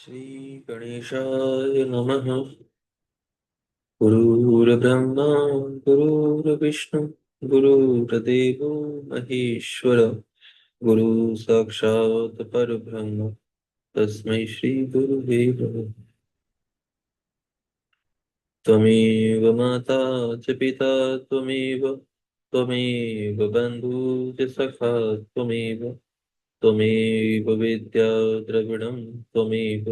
श्री गणेशाय नमः। गुरुर्ब्रह्मा गुरुर्विष्णु गुरुर्देवो महेश्वर गुरु साक्षात् परब्रह्म तस्मै श्री गुरुवे नमः। त्वमेव माता च पिता त्वमेव त्वमेव बन्धुः च सखा त्वमेव त्वमेव विद्या द्रविणं त्वमेव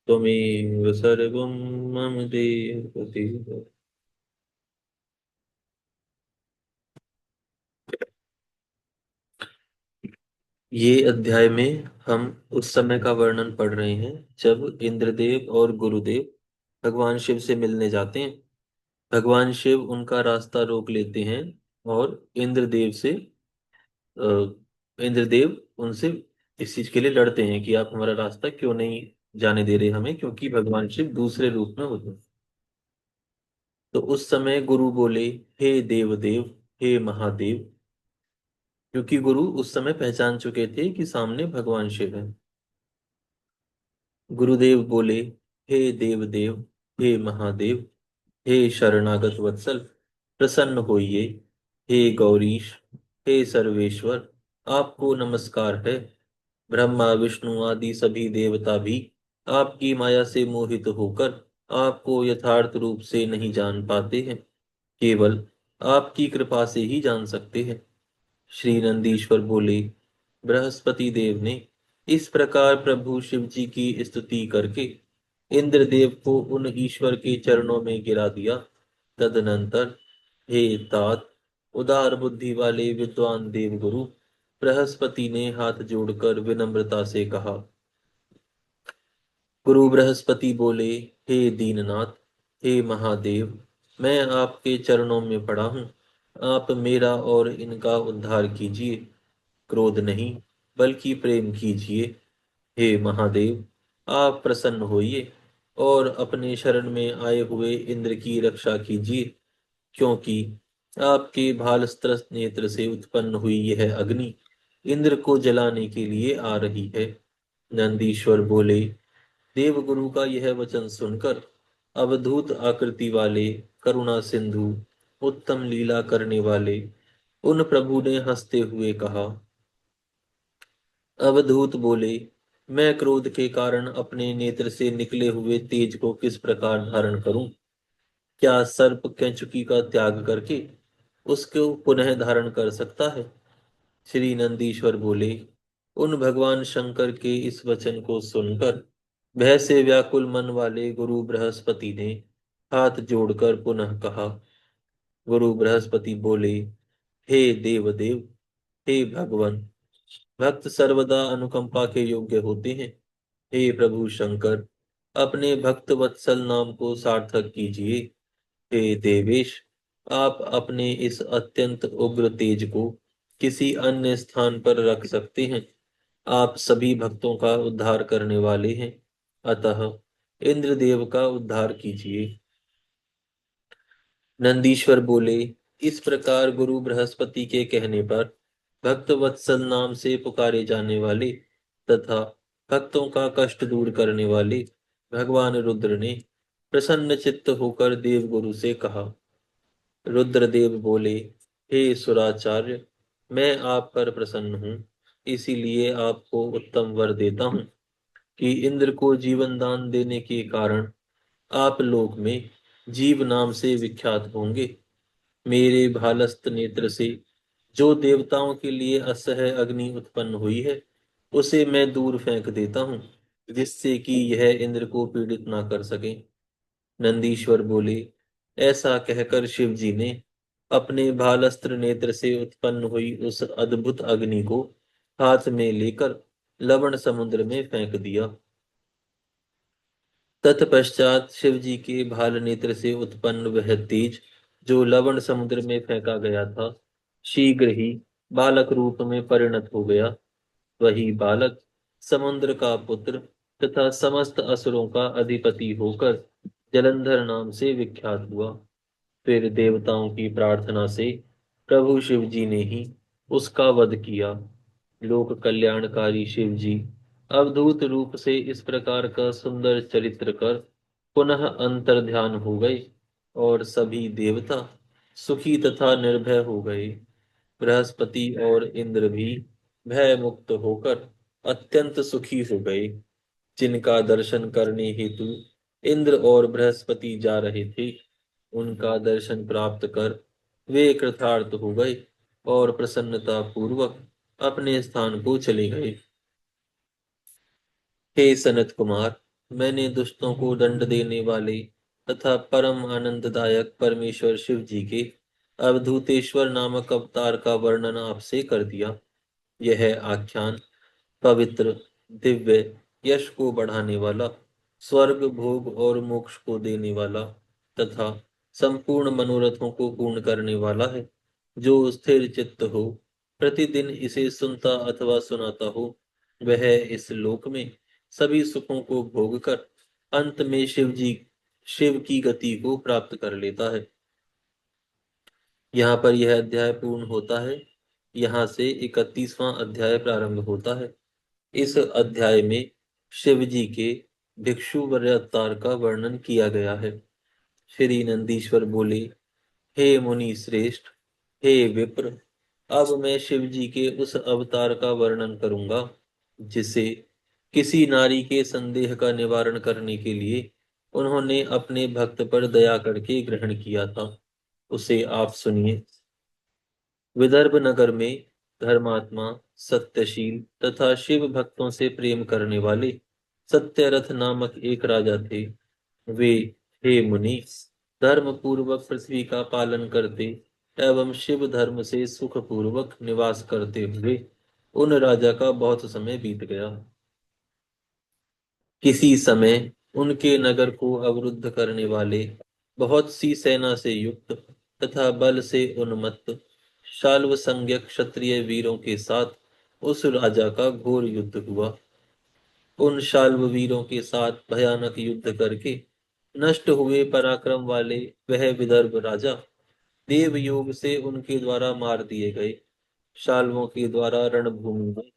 त्वमेव सर्वं मम देवदेव। ये अध्याय में हम उस समय का वर्णन पढ़ रहे हैं जब इंद्रदेव और गुरुदेव भगवान शिव से मिलने जाते हैं। भगवान शिव उनका रास्ता रोक लेते हैं और इंद्रदेव उनसे इस चीज के लिए लड़ते हैं कि आप हमारा रास्ता क्यों नहीं जाने दे रहे हमें, क्योंकि भगवान शिव दूसरे रूप में होते हैं। तो उस समय गुरु बोले, हे देवदेव, हे महादेव, क्योंकि गुरु उस समय पहचान चुके थे कि सामने भगवान शिव है। गुरुदेव बोले, हे देवदेव, हे महादेव, हे शरणागत वत्सल, प्रसन्न होइए। हे गौरीश, हे सर्वेश्वर, आपको नमस्कार है। ब्रह्मा विष्णु आदि सभी देवता भी आपकी माया से मोहित होकर आपको यथार्थ रूप से नहीं जान पाते हैं, केवल आपकी कृपा से ही जान सकते हैं। श्री नंदीश्वर बोले, बृहस्पति देव ने इस प्रकार प्रभु शिव जी की स्तुति करके इंद्रदेव को उन ईश्वर के चरणों में गिरा दिया। तदनंतर, हे तात, उदार बुद्धि वाले विद्वान देव गुरु, बृहस्पति ने हाथ जोड़कर विनम्रता से कहा। गुरु बृहस्पति बोले, हे दीननाथ, हे महादेव, मैं आपके चरणों में पड़ा हूँ। आप मेरा और इनका उद्धार कीजिए। क्रोध नहीं, बल्कि प्रेम कीजिए। हे महादेव, आप प्रसन्न होइए और अपने शरण में आए हुए इंद्र की रक्षा कीजिए, क्योंकि आपके भालस्त्र नेत्र से उत्पन्न हुई यह अग्नि इंद्र को जलाने के लिए आ रही है। नंदीश्वर बोले, देवगुरु का यह वचन सुनकर अवधूत आकृति वाले, करुणा सिंधु, उत्तम लीला करने वाले उन प्रभु ने हंसते हुए कहा। अवधूत बोले, मैं क्रोध के कारण अपने नेत्र से निकले हुए तेज को किस प्रकार धारण करूं? क्या सर्प कैंचुकी का त्याग करके उसको पुनः धारण कर सकता है? श्री नंदीश्वर बोले, उन भगवान शंकर के इस वचन को सुनकर भय से व्याकुल मन वाले गुरु बृहस्पति ने हाथ जोड़कर पुनः कहा। गुरु बृहस्पति बोले, हे देवदेव, हे भगवान, भक्त सर्वदा अनुकंपा के योग्य होते हैं। हे प्रभु शंकर, अपने भक्त वत्सल नाम को सार्थक कीजिए। हे देवेश, आप अपने इस अत्यंत उग्र तेज को किसी अन्य स्थान पर रख सकते हैं। आप सभी भक्तों का उद्धार करने वाले हैं, अतः इंद्रदेव का उद्धार कीजिए। नंदीश्वर बोले, इस प्रकार गुरु बृहस्पति के कहने पर भक्त वत्सल नाम से पुकारे जाने वाले तथा भक्तों का कष्ट दूर करने वाले भगवान रुद्र ने प्रसन्न चित्त होकर देव गुरु से कहा। रुद्रदेव बोले, हे सुराचार्य, मैं आप पर प्रसन्न हूँ, इसीलिए आपको उत्तम वर देता हूँ कि इंद्र को जीवन दान देने के कारण आप लोक में जीव नाम से विख्यात होंगे। मेरे भालस्त नेत्र से जो देवताओं के लिए असह्य अग्नि उत्पन्न हुई है, उसे मैं दूर फेंक देता हूँ, जिससे कि यह इंद्र को पीड़ित ना कर सके। नंदीश्वर बोले, ऐसा कहकर शिव जी ने अपने भालस्त्र नेत्र से उत्पन्न हुई उस अद्भुत अग्नि को हाथ में लेकर लवण समुद्र में फेंक दिया। तत्पश्चात शिव जी के भाल नेत्र से उत्पन्न वह तेज जो लवण समुद्र में फेंका गया था, शीघ्र ही बालक रूप में परिणत हो गया। वही बालक समुद्र का पुत्र तथा समस्त असुरों का अधिपति होकर जलंधर नाम से विख्यात हुआ। फिर देवताओं की प्रार्थना से प्रभु शिव जी ने ही उसका वध किया। लोक कल्याणकारी शिव जी अवधूत रूप से इस प्रकार का सुंदर चरित्र कर पुनः अंतर ध्यान हो गए और सभी देवता सुखी तथा निर्भय हो गए। बृहस्पति और इंद्र भी भय मुक्त होकर अत्यंत सुखी हो गए। जिनका दर्शन करने हेतु इंद्र और बृहस्पति जा रहे थे, उनका दर्शन प्राप्त कर वे कृतार्थ हो गए और प्रसन्नता पूर्वक अपने स्थान को चले गए। हे सनत कुमार, मैंने दुष्टों को दंड देने वाले तथा परम आनंददायक परमेश्वर शिव जी के अवधूतेश्वर नामक अवतार का वर्णन आपसे कर दिया। यह आख्यान पवित्र, दिव्य, यश को बढ़ाने वाला, स्वर्ग भोग और मोक्ष को देने वाला तथा संपूर्ण मनोरथों को पूर्ण करने वाला है। जो स्थिर चित्त हो, प्रतिदिन इसे सुनता अथवा सुनाता हो, वह इस लोक में सभी सुखों को भोग कर अंत में शिव की गति को प्राप्त कर लेता है। यहाँ पर यह अध्याय पूर्ण होता है। यहाँ से 31वां अध्याय प्रारंभ होता है। इस अध्याय में शिव जी के भिक्षु वर अवतार का वर्णन किया गया है। श्री नंदीश्वर बोले, हे मुनि श्रेष्ठ, हे विप्र, अब मैं शिव जी के उस अवतार का वर्णन करूंगा जिसे किसी नारी के संदेह का निवारण करने के लिए उन्होंने अपने भक्त पर दया करके ग्रहण किया था। उसे आप सुनिए। विदर्भ नगर में धर्मात्मा, सत्यशील तथा शिव भक्तों से प्रेम करने वाले सत्यरथ नामक एक राजा थे। वे, हे मुनि, धर्म पूर्वक पृथ्वी का पालन करते एवं शिव धर्म से सुख पूर्वक निवास करते हुए उन राजा का बहुत समय बीत गया। किसी समय उनके नगर को अवरुद्ध करने वाले बहुत सी सेना से युक्त तथा बल से उन्मत्त शाल्व संज्ञक क्षत्रिय वीरों के साथ उस राजा का घोर युद्ध हुआ। उन शाल्व वीरों के साथ भयानक युद्ध करके नष्ट हुए पराक्रम वाले वह विदर्भ राजा देव योग से उनके द्वारा मार दिए गए। शाल्वों के द्वारा रणभूमि में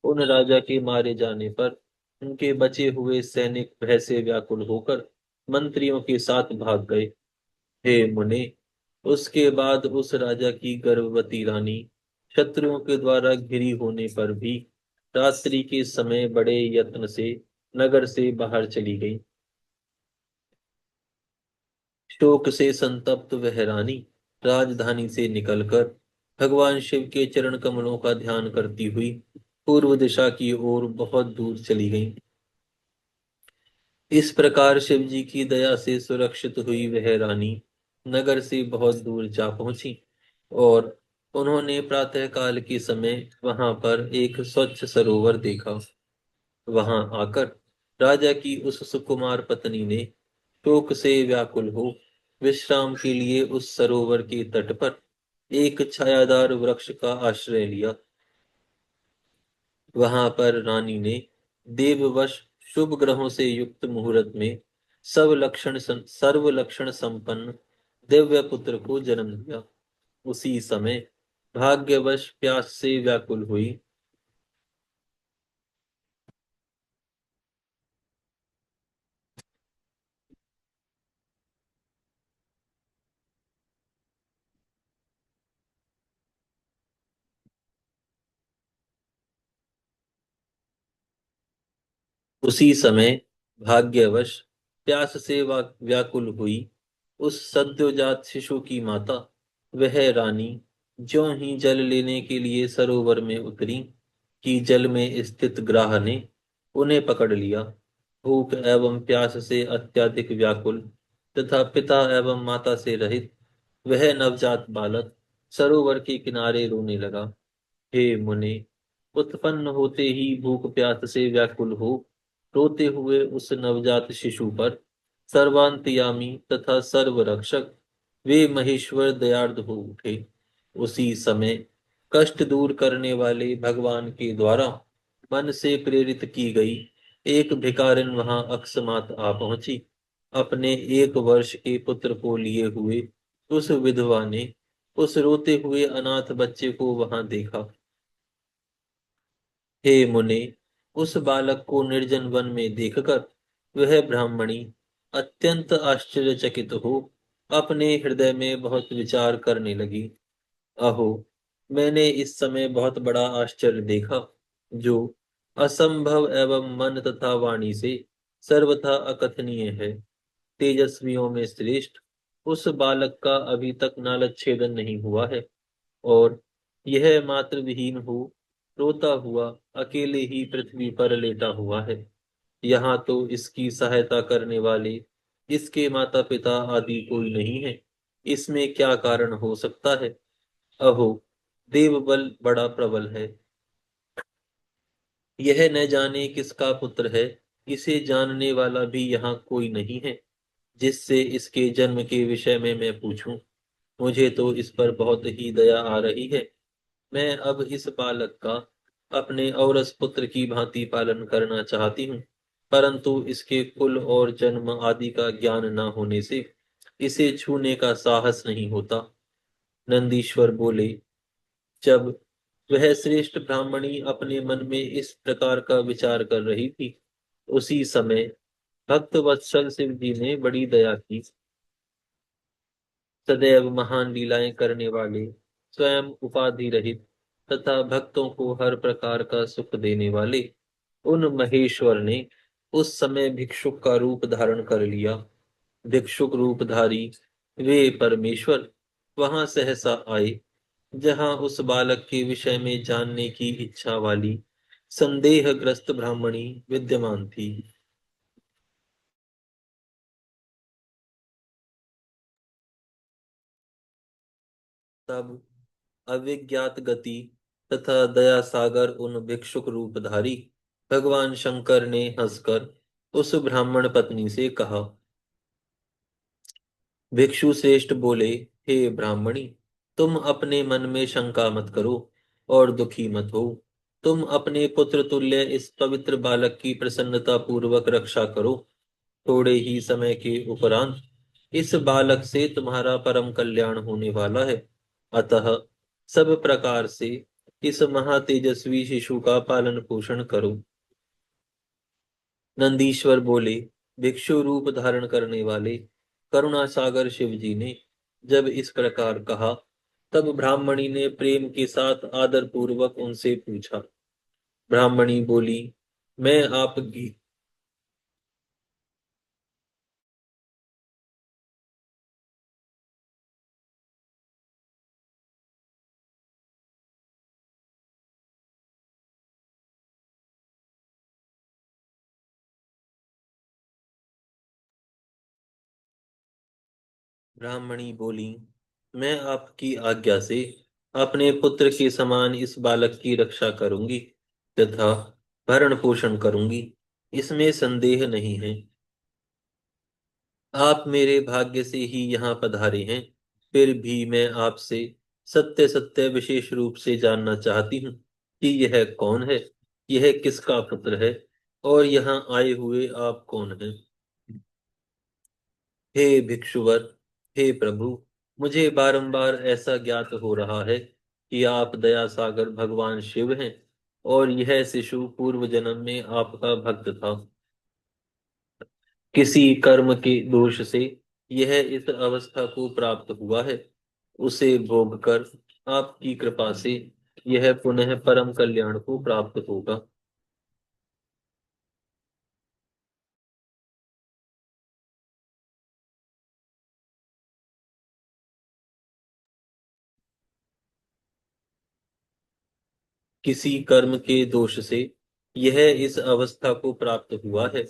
उन राजा के मारे जाने पर उनके बचे हुए सैनिक भय से व्याकुल होकर मंत्रियों के साथ भाग गए। हे मुने, उसके बाद उस राजा की गर्भवती रानी शत्रुओं के द्वारा घिरी होने पर भी रात्रि के समय बड़े यत्न से नगर से बाहर चली गई। शोक से संतप्त वह रानी राजधानी से निकलकर भगवान शिव के चरण कमलों का ध्यान करती हुई पूर्व दिशा की ओर बहुत दूर चली गई। इस प्रकार शिव जी की दया से सुरक्षित हुई वह रानी नगर से बहुत दूर जा पहुंची और उन्होंने प्रातः काल के समय वहां पर एक स्वच्छ सरोवर देखा। वहां आकर राजा की उस सुकुमार पत्नी ने शोक से व्याकुल हो विश्राम के लिए उस सरोवर के तट पर एक छायादार वृक्ष का आश्रय लिया। वहां पर रानी ने देववश शुभ ग्रहों से युक्त मुहूर्त में सर्व लक्षण संपन्न दिव्य पुत्र को जन्म दिया। उसी समय भाग्यवश प्यास से व्याकुल हुई उसी समय भाग्यवश प्यास से व्याकुल हुई उस सद्योजात शिशु की माता वह रानी ज्यों ही जल लेने के लिए सरोवर में उतरी कि जल में स्थित ग्राह ने उन्हें पकड़ लिया। भूख एवं प्यास से अत्यधिक व्याकुल तथा पिता एवं माता से रहित वह नवजात बालक सरोवर के किनारे रोने लगा। हे मुने, उत्पन्न होते ही भूख प्यास से व्याकुल हो रोते हुए उस नवजात शिशु पर सर्वांतयामी तथा सर्वरक्षक वे महेश्वर दयार्द हो उठे। उसी समय कष्ट दूर करने वाले भगवान के द्वारा मन से प्रेरित की गई एक भिखारिन वहां अकस्मात आ पहुंची। अपने 1 वर्ष के पुत्र को लिए हुए उस विधवा ने उस रोते हुए अनाथ बच्चे को वहां देखा। हे मुने, उस बालक को निर्जन वन में देखकर वह ब्राह्मणी अत्यंत आश्चर्यचकित हो अपने हृदय में बहुत विचार करने लगी। अहो, मैंने इस समय बहुत बड़ा आश्चर्य देखा, जो असंभव एवं मन तथा वाणी से सर्वथा अकथनीय है। तेजस्वियों में श्रेष्ठ उस बालक का अभी तक नालच्छेदन नहीं हुआ है, और यह मात्र विहीन हो रोता हुआ अकेले ही पृथ्वी पर लेटा हुआ है। यहाँ तो इसकी सहायता करने वाले इसके माता पिता आदि कोई नहीं है। इसमें क्या कारण हो सकता है? अहो, देव बल बड़ा प्रबल है। यह न जाने किसका पुत्र है, इसे जानने वाला भी यहाँ कोई नहीं है, जिससे इसके जन्म के विषय में मैं पूछूं। मुझे तो इस पर बहुत ही दया आ रही है। मैं अब इस बालक का अपने औरस पुत्र की भांति पालन करना चाहती हूँ, परंतु इसके कुल और जन्म आदि का ज्ञान न होने से इसे छूने का साहस नहीं होता। नंदीश्वर बोले, जब वह श्रेष्ठ ब्राह्मणी अपने मन में इस प्रकार का विचार कर रही थी, उसी समय भक्त वत्सल शिव जी ने बड़ी दया की। सदैव महान लीलाएं करने वाले, स्वयं उपाधि रहित तथा भक्तों को हर प्रकार का सुख देने वाले उन महेश्वर ने उस समय भिक्षुक का रूप धारण कर लिया। भिक्षुक रूपधारी वे परमेश्वर वहां सहसा आए, जहां उस बालक के विषय में जानने की इच्छा वाली संदेहग्रस्त ब्राह्मणी विद्यमान थी। तब अविज्ञात गति तथा दया सागर उन भिक्षुक रूपधारी भगवान शंकर ने हंसकर उस ब्राह्मण पत्नी से कहा। भिक्षु श्रेष्ठ बोले, हे ब्राह्मणी, तुम अपने मन में शंका मत करो और दुखी मत हो। तुम अपने पुत्र तुल्य इस पवित्र बालक की प्रसन्नता पूर्वक रक्षा करो। थोड़े ही समय के उपरांत इस बालक से तुम्हारा परम कल्याण होने वाला है। अतः सब प्रकार से इस महातेजस्वी शिशु का पालन पोषण करो। नंदीश्वर बोले, भिक्षु रूप धारण करने वाले करुणा सागर शिव जी ने जब इस प्रकार कहा, तब ब्राह्मणी ने प्रेम के साथ आदर पूर्वक उनसे पूछा। ब्राह्मणी बोली, मैं आपकी ब्राह्मणी बोली, मैं आपकी आज्ञा से अपने पुत्र के समान इस बालक की रक्षा करूंगी तथा भरण पोषण करूंगी, इसमें संदेह नहीं है। आप मेरे भाग्य से ही यहाँ पधारे हैं, फिर भी मैं आपसे सत्य सत्य विशेष रूप से जानना चाहती हूँ कि यह कौन है, यह किसका पुत्र है, और यहाँ आए हुए आप कौन हैं? हे भिक्षुवर, हे प्रभु, मुझे बारंबार ऐसा ज्ञात हो रहा है कि आप दया सागर भगवान शिव हैं, और यह शिशु पूर्व जन्म में आपका भक्त था। किसी कर्म के दोष से यह इस अवस्था को प्राप्त हुआ है। उसे भोग कर आपकी कृपा से यह पुनः परम कल्याण को प्राप्त होगा। किसी कर्म के दोष से यह इस अवस्था को प्राप्त हुआ है।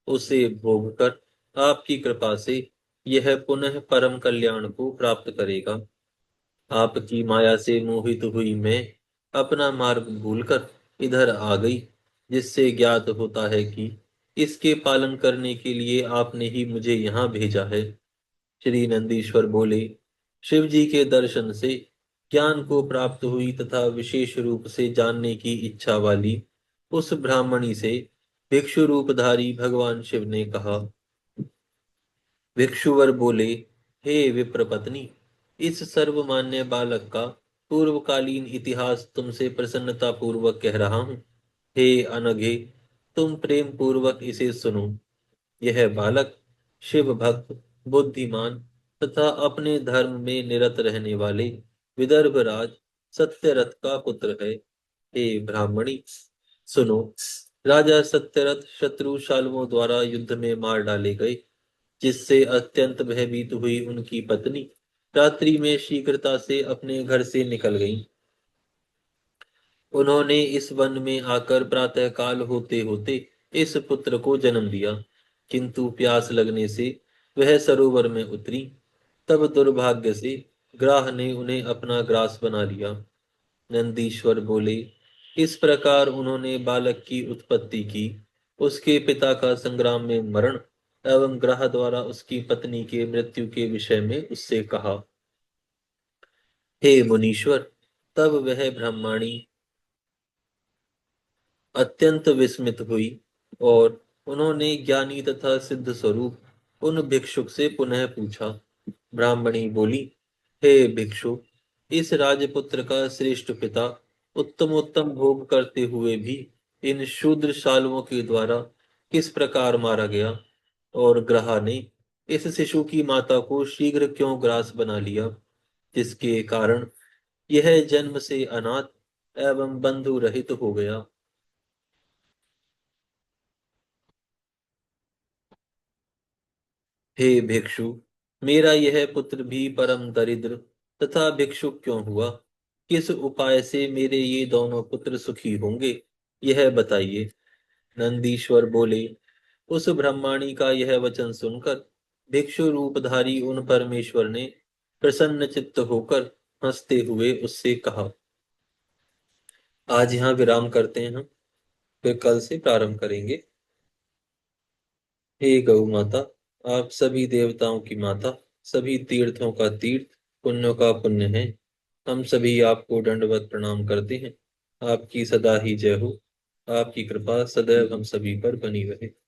उसे भोग कर आपकी कृपा से यह पुनः परम कल्याण को प्राप्त करेगा। आपकी माया से मोहित हुई मैं अपना मार्ग भूलकर इधर आ गई, जिससे ज्ञात होता है कि इसके पालन करने के लिए आपने ही मुझे यहाँ भेजा है। श्री नंदीश्वर बोले, शिव जी के दर्शन से ज्ञान को प्राप्त हुई तथा विशेष रूप से जानने की इच्छा वाली उस ब्राह्मणी से भिक्षु रूपधारी भगवान शिव ने कहा। भिक्षुवर बोले, हे विप्रपत्नी, इस सर्वमान्य बालक का पूर्वकालीन इतिहास तुमसे प्रसन्नता पूर्वक कह रहा हूँ। हे अनघे, तुम प्रेम पूर्वक इसे सुनो। यह बालक शिव भक्त, बुद्धिमान तथा अपने धर्म में निरत रहने वाले विदर्भ राज सत्यरथ का पुत्र है। हे ब्राह्मणी, सुनो। राजा सत्यरथ शत्रु शालवों द्वारा युद्ध में मार डाले गए, जिससे अत्यंत भयभीत हुई उनकी पत्नी रात्रि में शीघ्रता से अपने घर से निकल गईं। उन्होंने इस वन में आकर प्रातःकाल होते होते इस पुत्र को जन्म दिया, किंतु प्यास लगने से वह सरोवर में उतरी। तब दुर्भाग्य से ग्राह ने उन्हें अपना ग्रास बना लिया। नंदीश्वर बोले, इस प्रकार उन्होंने बालक की उत्पत्ति की। उसके पिता का संग्राम में मरण एवं ग्रह द्वारा उसकी पत्नी के मृत्यु के विषय में उससे कहा। हे मुनीश्वर, तब वह ब्रह्माणी अत्यंत विस्मित हुई और उन्होंने ज्ञानी तथा सिद्ध स्वरूप उन भिक्षुक से पुनः पूछा। ब्राह्मणी बोली, हे भिक्षु, इस राजपुत्र का श्रेष्ठ पिता उत्तमोत्तम भोग करते हुए भी इन शूद्र शालवों के द्वारा किस प्रकार मारा गया, और ग्रहा ने इस शिशु की माता को शीघ्र क्यों ग्रास बना लिया, जिसके कारण यह जन्म से अनाथ एवं बंधु रहित हो गया। हे भिक्षु, मेरा यह पुत्र भी परम दरिद्र तथा भिक्षुक क्यों हुआ? किस उपाय से मेरे ये दोनों पुत्र सुखी होंगे, यह बताइए। नंदीश्वर बोले, उस ब्रह्माणी का यह वचन सुनकर भिक्षु रूपधारी उन परमेश्वर ने प्रसन्न चित्त होकर हंसते हुए उससे कहा। आज यहाँ विराम करते हैं हम, फिर कल से प्रारंभ करेंगे। हे गौ माता, आप सभी देवताओं की माता, सभी तीर्थों का तीर्थ, पुण्यों का पुण्य है। हम सभी आपको दंडवत प्रणाम करते हैं। आपकी सदा ही जय हो। आपकी कृपा सदैव हम सभी पर बनी रहे।